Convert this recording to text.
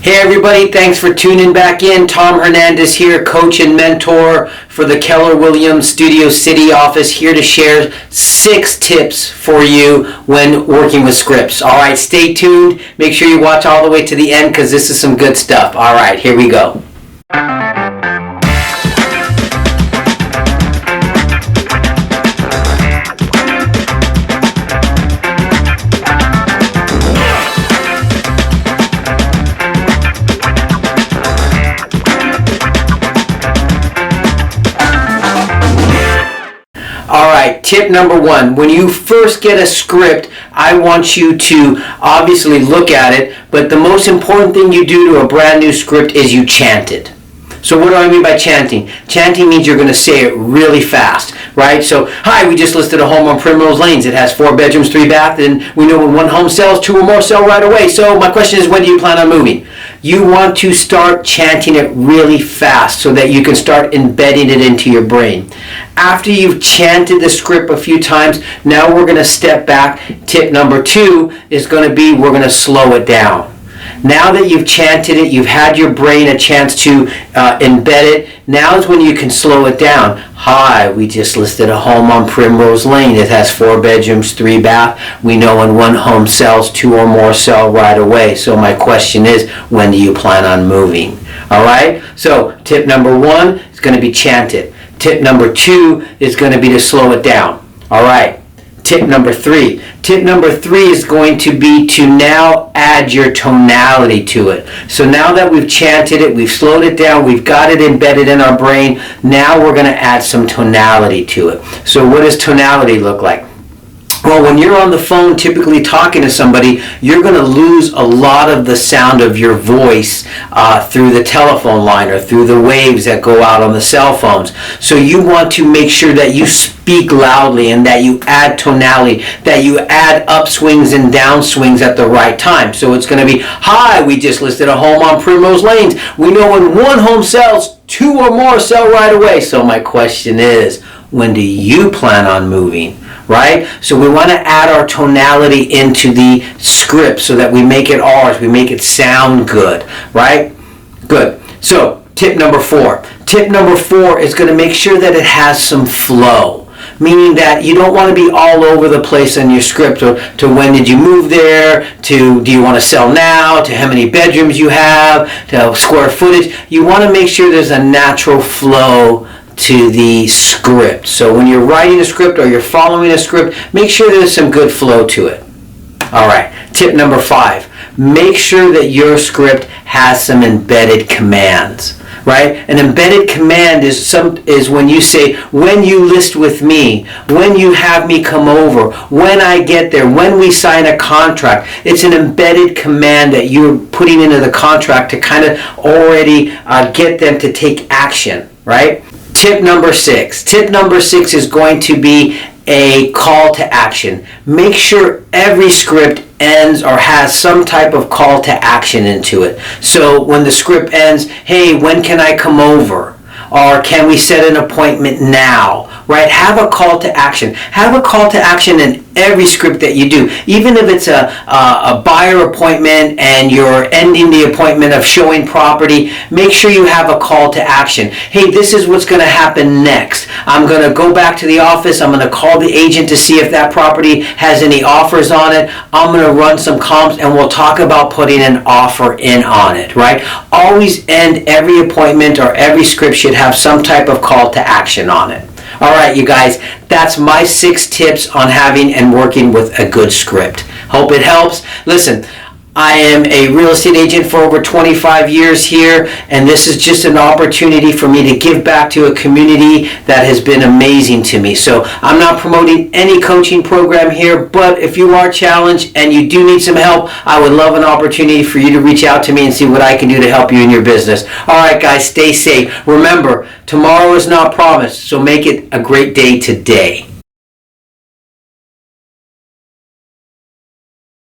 Hey everybody, thanks for tuning back in. Tom Hernandez here, coach and mentor for the Keller Williams Studio City office, here to share 6 tips for you when working with scripts. All right, stay tuned. Make sure you watch all the way to the end because this is some good stuff. All right, here we go. Alright, tip number 1. When you first get a script, I want you to obviously look at it, but the most important thing you do to a brand new script is you chant it. So what do I mean by chanting? Chanting means you're going to say it really fast, right? So, hi, we just listed a home on Primrose Lanes. It has 4 bedrooms, 3 baths, and we know when one home sells, 2 or more sell right away. So my question is, when do you plan on moving? You want to start chanting it really fast so that you can start embedding it into your brain. After you've chanted the script a few times, now we're going to step back. Tip number 2 is going to be, we're going to slow it down. Now that you've chanted it, you've had your brain a chance to embed it, now is when you can slow it down. Hi, we just listed a home on Primrose Lane. It has 4 bedrooms, 3 baths. We know when one home sells, 2 or more sell right away. So my question is, when do you plan on moving? All right? So tip number 1 is going to be chant it. Tip number 2 is going to be to slow it down. All right. Tip number 3. Tip number 3 is going to be to now add your tonality to it. So now that we've chanted it, we've slowed it down, we've got it embedded in our brain, now we're going to add some tonality to it. So what does tonality look like? Well, when you're on the phone typically talking to somebody, you're going to lose a lot of the sound of your voice through the telephone line or through the waves that go out on the cell phones. So you want to make sure that you speak loudly and that you add tonality, that you add upswings and downswings at the right time. So it's going to be, hi, we just listed a home on Primrose Lanes. We know when one home sells, 2 or more sell right away. So my question is, when do you plan on moving? Right? So we want to add our tonality into the script so that we make it ours, we make it sound good, right? Good. So tip number 4. Tip number 4 is going to make sure that it has some flow. Meaning that you don't want to be all over the place in your script to when did you move there, to do you want to sell now, to how many bedrooms you have, to square footage. You want to make sure there's a natural flow to the script. So when you're writing a script or you're following a script, make sure there's some good flow to it. All right, tip number 5. Make sure that your script has some embedded commands, right? An embedded command is when you say, when you list with me, when you have me come over, when I get there, when we sign a contract. It's an embedded command that you're putting into the contract to kind of already get them to take action, right? Tip number 6. Tip number 6 is going to be a call to action. Make sure every script ends or has some type of call to action into it. So when the script ends, hey, when can I come over? Or can we set an appointment now? Right? Have a call to action. Have a call to action in every script that you do. Even if it's a buyer appointment and you're ending the appointment of showing property, make sure you have a call to action. Hey, this is what's going to happen next. I'm going to go back to the office. I'm going to call the agent to see if that property has any offers on it. I'm going to run some comps and we'll talk about putting an offer in on it, right? Always end every appointment or every script should have some type of call to action on it. All right, you guys, that's my 6 tips on having and working with a good script. Hope it helps. Listen, I am a real estate agent for over 25 years here, and this is just an opportunity for me to give back to a community that has been amazing to me. So I'm not promoting any coaching program here, but if you are challenged and you do need some help, I would love an opportunity for you to reach out to me and see what I can do to help you in your business. All right, guys, stay safe. Remember, tomorrow is not promised, so make it a great day today.